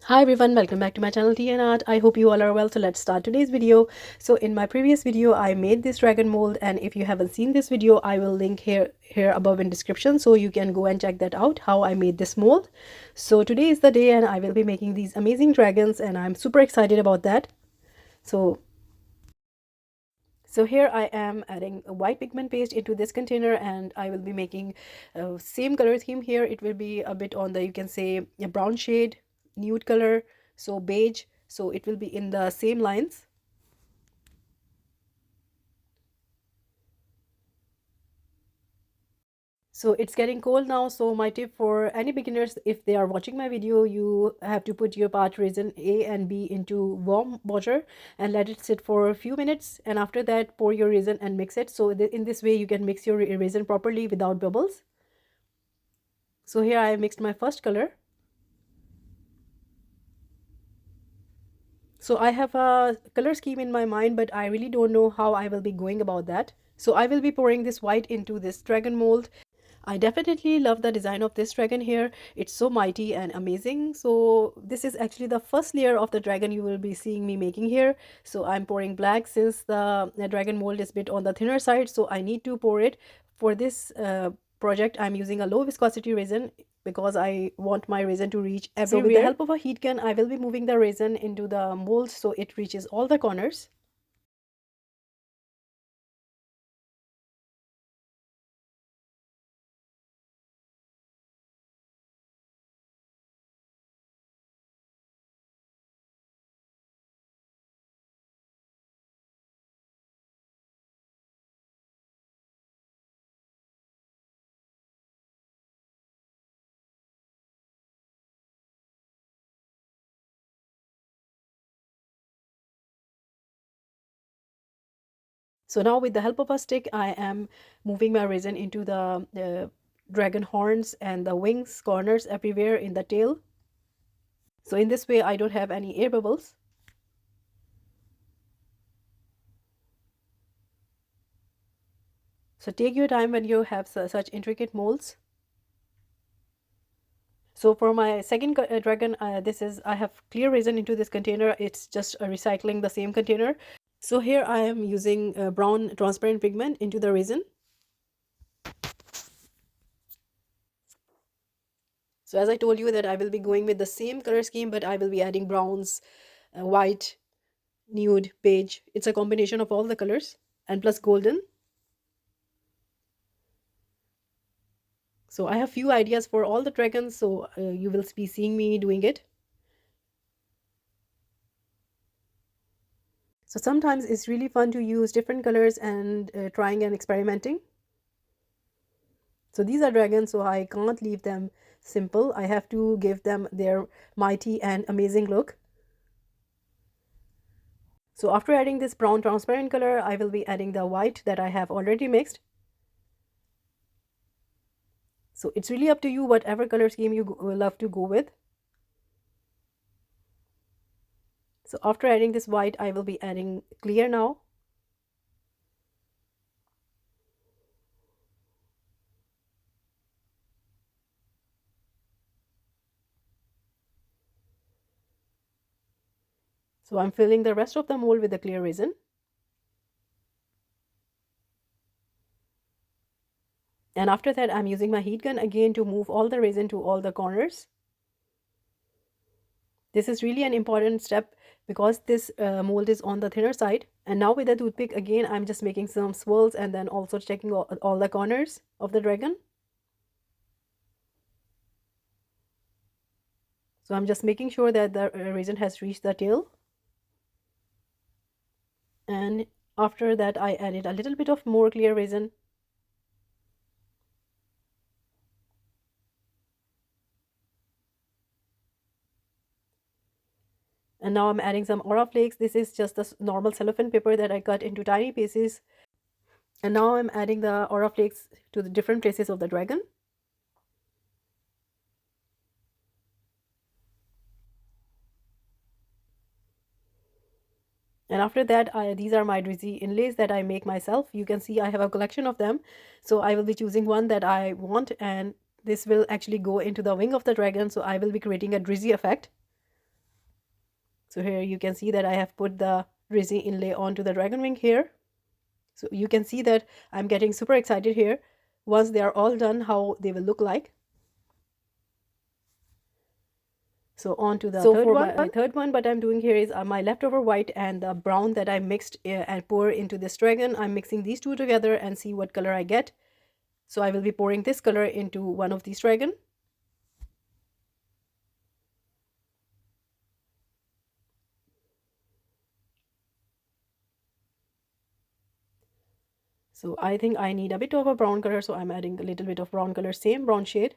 Hi everyone, welcome back to my channel Tea&Art. I hope you all are well. So let's start today's video. So in my previous video I made this dragon mold, and if you haven't seen this video I will link here above in description, so you can go and check that out, how I made this mold. So today is the day and I will be making these amazing dragons and I'm super excited about that. So here I am adding a white pigment paste into this container, and I will be making same color theme here. It will be a bit on the, you can say, a brown shade, nude color, so beige. So it will be in the same lines. So it's getting cold now, so my tip for any beginners, if they are watching my video, you have to put your part resin A and B into warm water and let it sit for a few minutes, and after that pour your resin and mix it. So in this way you can mix your resin properly without bubbles. So here I mixed my first color. So I have a color scheme in my mind, but I really don't know how I will be going about that. So I will be pouring this white into this dragon mold. I definitely love the design of this dragon here. It's so mighty and amazing. So this is actually the first layer of the dragon you will be seeing me making here. So I'm pouring black since the dragon mold is a bit on the thinner side. So I need to pour it. For this project, I'm using a low viscosity resin because I want my resin to reach everywhere. So with the help of a heat gun, I will be moving the resin into the mold so it reaches all the corners. So now with the help of a stick, I am moving my resin into the dragon horns and the wings, corners, everywhere in the tail. So in this way, I don't have any air bubbles. So take your time when you have such intricate molds. So for my second dragon, I have clear resin into this container. It's just recycling the same container. So here I am using brown transparent pigment into the resin. So as I told you that I will be going with the same color scheme, but I will be adding browns, white, nude, beige. It's a combination of all the colors and plus golden. So I have few ideas for all the dragons, so you will be seeing me doing it. So sometimes it's really fun to use different colors and trying and experimenting. So these are dragons, so I can't leave them simple. I have to give them their mighty and amazing look. So after adding this brown transparent color, I will be adding the white that I have already mixed. So it's really up to you whatever color scheme you love to go with. So after adding this white, I will be adding clear now. So I'm filling the rest of the mold with the clear resin. And after that, I'm using my heat gun again to move all the resin to all the corners. This is really an important step because this mold is on the thinner side. And now with the toothpick, again, I'm just making some swirls and then also checking all the corners of the dragon. So I'm just making sure that the resin has reached the tail. And after that, I added a little bit of more clear resin. And now I'm adding some aura flakes. This is just the normal cellophane paper that I cut into tiny pieces. And now I'm adding the aura flakes to the different places of the dragon. And after that, these are my Druzy inlays that I make myself. You can see I have a collection of them. So I will be choosing one that I want, and this will actually go into the wing of the dragon. So I will be creating a Druzy effect. So here you can see that I have put the Druzy inlay onto the dragon wing here. So you can see that I'm getting super excited here once they are all done, how they will look like. So on to the third one. My third one, what I'm doing here is my leftover white and the brown that I mixed and pour into this dragon. I'm mixing these two together and see what color I get. So I will be pouring this color into one of these dragon. So I think I need a bit of a brown color, so I'm adding a little bit of brown color, same brown shade.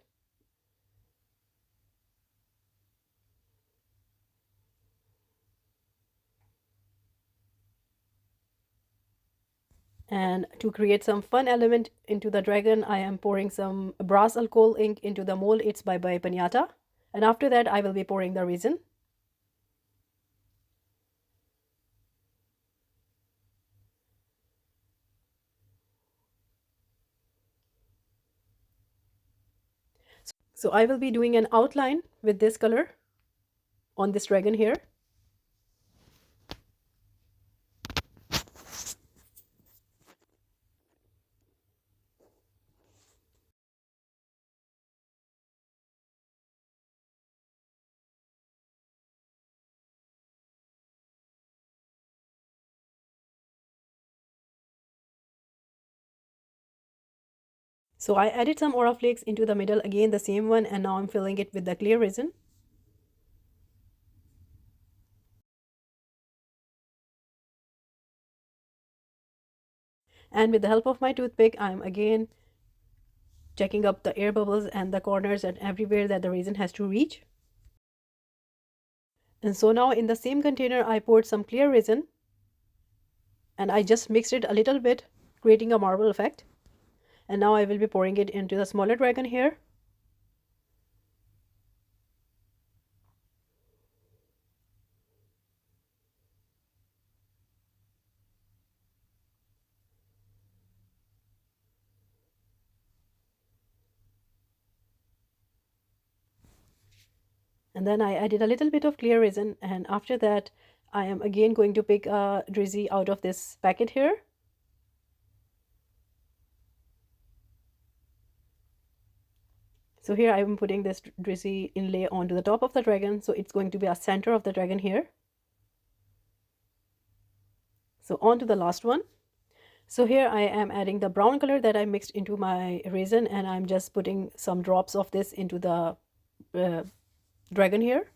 And to create some fun element into the dragon, I am pouring some brass alcohol ink into the mold. It's by Pinata. And after that, I will be pouring the resin. So I will be doing an outline with this color on this dragon here. So I added some aura flakes into the middle, again the same one, and now I'm filling it with the clear resin. And with the help of my toothpick, I'm again checking up the air bubbles and the corners and everywhere that the resin has to reach. And so now in the same container, I poured some clear resin and I just mixed it a little bit, creating a marble effect. And now I will be pouring it into the smaller dragon here. And then I added a little bit of clear resin, and after that I am again going to pick a Druzy out of this packet here. So here I am putting this Druzy inlay onto the top of the dragon, so it's going to be a center of the dragon here. So on to the last one. So here I am adding the brown color that I mixed into my resin, and I'm just putting some drops of this into the dragon here.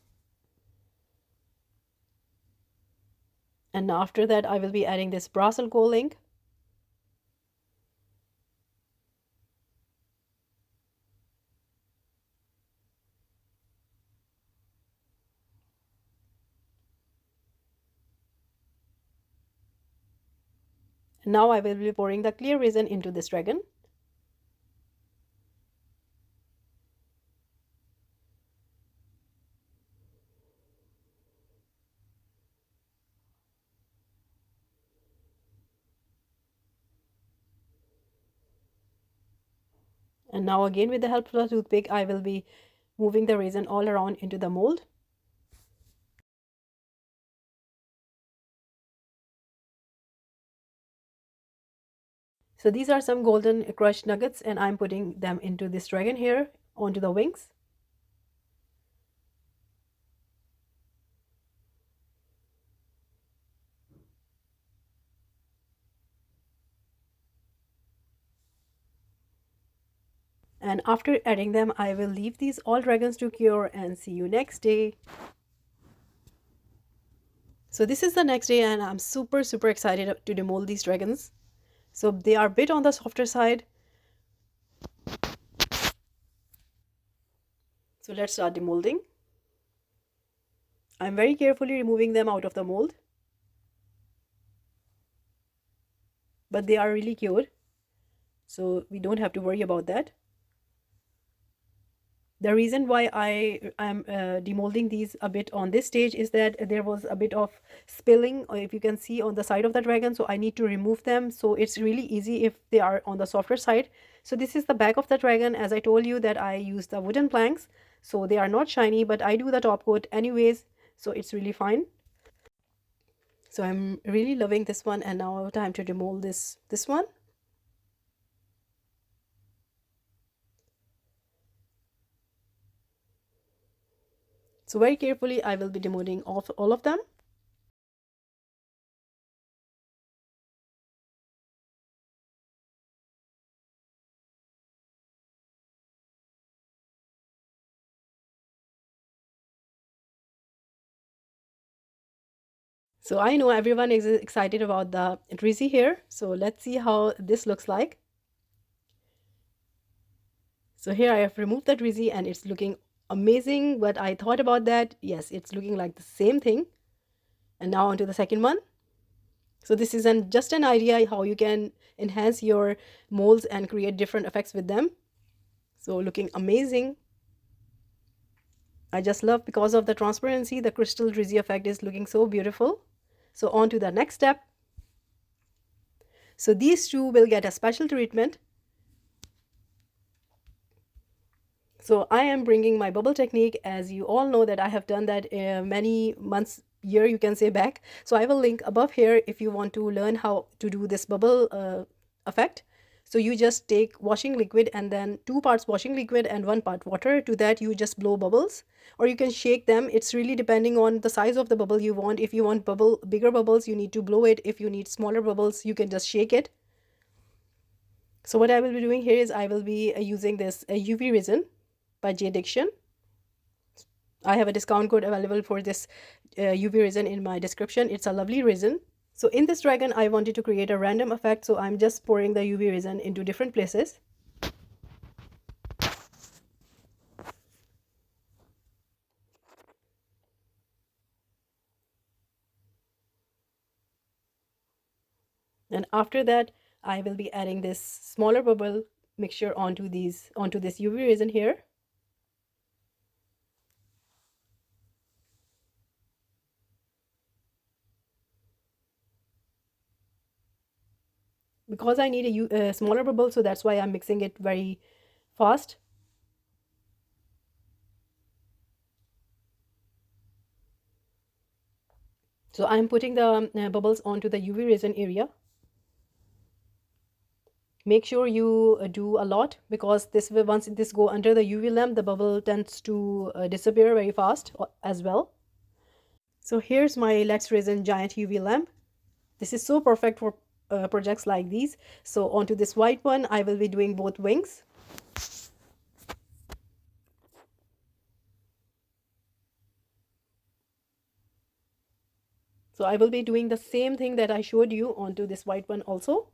And after that I will be adding this brass alcohol ink. Now I will be pouring the clear resin into this dragon. And now again with the help of the toothpick, I will be moving the resin all around into the mold. So these are some golden crushed nuggets, and I'm putting them into this dragon here onto the wings. And after adding them, I will leave these all dragons to cure and see you next day. So this is the next day, and I'm super excited to demold these dragons. So they are a bit on the softer side. So let's start demolding. I'm very carefully removing them out of the mold, but they are really cured, so we don't have to worry about that. The reason why I am demolding these a bit on this stage is that there was a bit of spilling, or if you can see, on the side of the dragon, so I need to remove them. So it's really easy if they are on the softer side. So this is the back of the dragon. As I told you that I use the wooden planks, so they are not shiny, but I do the top coat anyways, so it's really fine. So I'm really loving this one, and now time to demold this one. So very carefully I will be demolding all of them. So I know everyone is excited about the Druzy here. So let's see how this looks like. So here I have removed the Druzy and it's looking amazing. But I thought about that. Yes, it's looking like the same thing. And now onto the second one. So this is just an idea how you can enhance your molds and create different effects with them. So looking amazing. I just love, because of the transparency, the crystal Druzy effect is looking so beautiful. So on to the next step. So these two will get a special treatment. So I am bringing my bubble technique, as you all know that I have done that many months, year you can say back. So I will link above here if you want to learn how to do this bubble effect. So you just take washing liquid and then 2 parts washing liquid and 1 part water. To that you just blow bubbles, or you can shake them. It's really depending on the size of the bubble you want. If you want bigger bubbles, you need to blow it. If you need smaller bubbles, you can just shake it. So what I will be doing here is I will be using this UV resin by Jdiction. I have a discount code available for this UV resin in my description. It's a lovely resin. So in this dragon, I wanted to create a random effect. So I'm just pouring the UV resin into different places. And after that, I will be adding this smaller bubble mixture onto this UV resin here. Because I need a smaller bubble, so that's why I'm mixing it very fast. So I'm putting the bubbles onto the UV resin area. Make sure you do a lot, because this will, once this go under the UV lamp, the bubble tends to disappear very fast as well. So here's my Lex Resin giant UV lamp. This is so perfect for projects like these. So onto this white one, I will be doing both wings. So I will be doing the same thing that I showed you onto this white one also.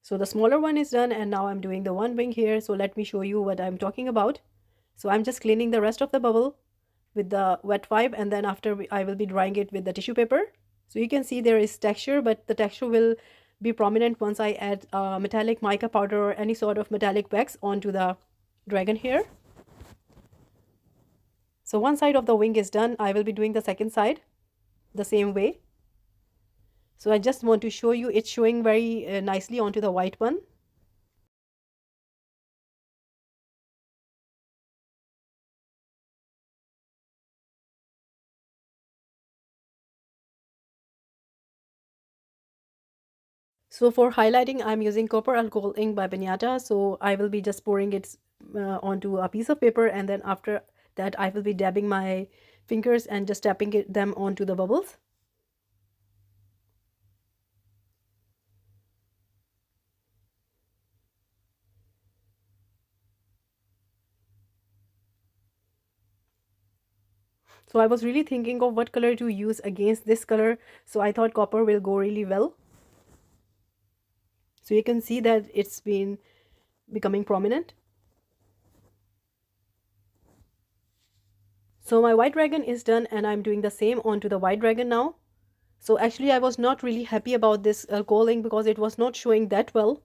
So the smaller one is done, and now I'm doing the one wing here. So let me show you what I'm talking about. So I'm just cleaning the rest of the bubble with the wet wipe, and then after I will be drying it with the tissue paper. So you can see there is texture, but the texture will be prominent once I add metallic mica powder or any sort of metallic wax onto the dragon here. So one side of the wing is done. I will be doing the second side the same way. So I just want to show you, it's showing very nicely onto the white one. So for highlighting, I'm using copper alcohol ink by Pinata. So I will be just pouring it onto a piece of paper, and then after that I will be dabbing my fingers and just tapping them onto the bubbles. So I was really thinking of what color to use against this color. So I thought copper will go really well. So you can see that it's been becoming prominent. So my white dragon is done, and I'm doing the same onto the white dragon now. So actually I was not really happy about this alcohol ink because it was not showing that well.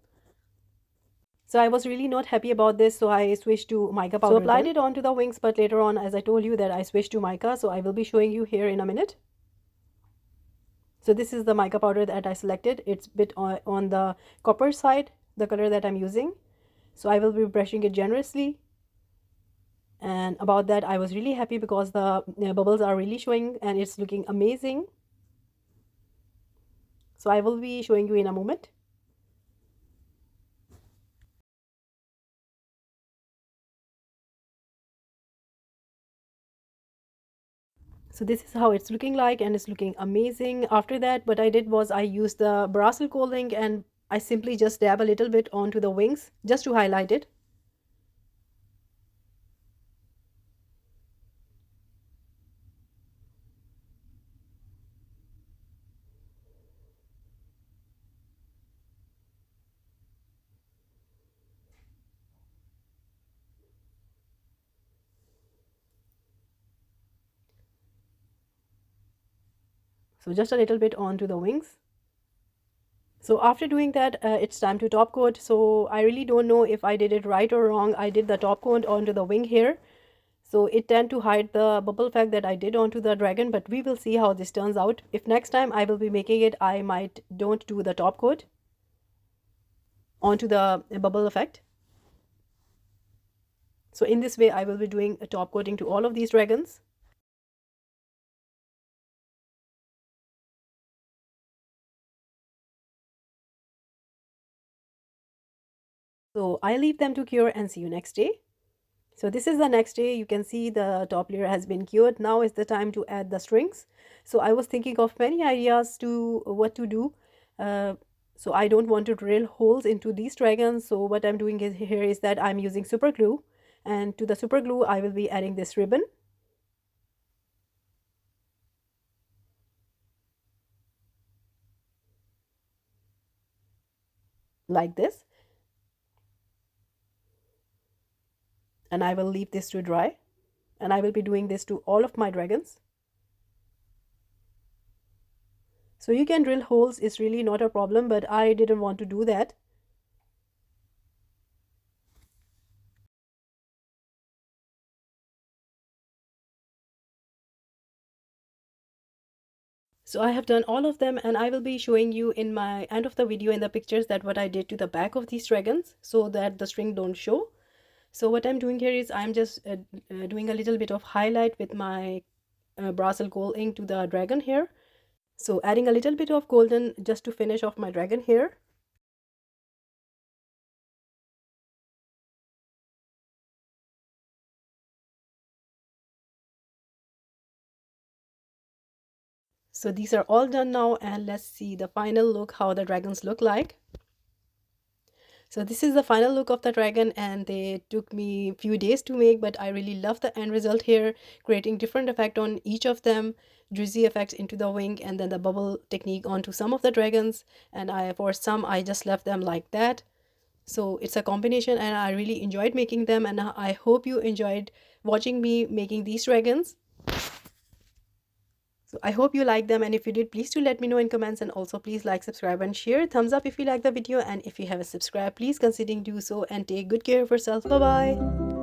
So I was really not happy about this, so I switched to mica powder. So applied it onto the wings, but later on, as I told you, that I switched to mica, so I will be showing you here in a minute. So this is the mica powder that I selected. It's a bit on the copper side, the color that I'm using. So I will be brushing it generously. And about that, I was really happy because the bubbles are really showing and it's looking amazing. So I will be showing you in a moment. So this is how it's looking like, and it's looking amazing. After that, what I did was I used the Brasil coating and I simply just dab a little bit onto the wings just to highlight it. So just a little bit onto the wings. So after doing that, it's time to top coat. So I really don't know if I did it right or wrong. I did the top coat onto the wing here. So it tend to hide the bubble effect that I did onto the dragon, but we will see how this turns out. If next time I will be making it, I might don't do the top coat onto the bubble effect. So in this way, I will be doing a top coating to all of these dragons. So I leave them to cure and see you next day. So this is the next day. You can see the top layer has been cured. Now is the time to add the strings. So I was thinking of many ideas to what to do. So I don't want to drill holes into these dragons. So what I'm doing here is that I'm using super glue, and to the super glue I will be adding this ribbon like this, and I will leave this to dry, and I will be doing this to all of my dragons. So you can drill holes, it's really not a problem, but I didn't want to do that. So I have done all of them, and I will be showing you in my end of the video in the pictures that what I did to the back of these dragons so that the string don't show. So what I'm doing here is I'm just doing a little bit of highlight with my Brasil gold ink to the dragon here. So adding a little bit of golden just to finish off my dragon here. So these are all done now, and let's see the final look, how the dragons look like. So this is the final look of the dragon, and they took me a few days to make, but I really love the end result here, creating different effect on each of them, Druzy effects into the wing, and then the bubble technique onto some of the dragons, and for some I just left them like that. So it's a combination, and I really enjoyed making them, and I hope you enjoyed watching me making these dragons. So I hope you like them, and if you did, please do let me know in comments, and also please like, subscribe and share. Thumbs up if you like the video, and if you haven't subscribed, please consider do so, and take good care of yourself. Bye bye.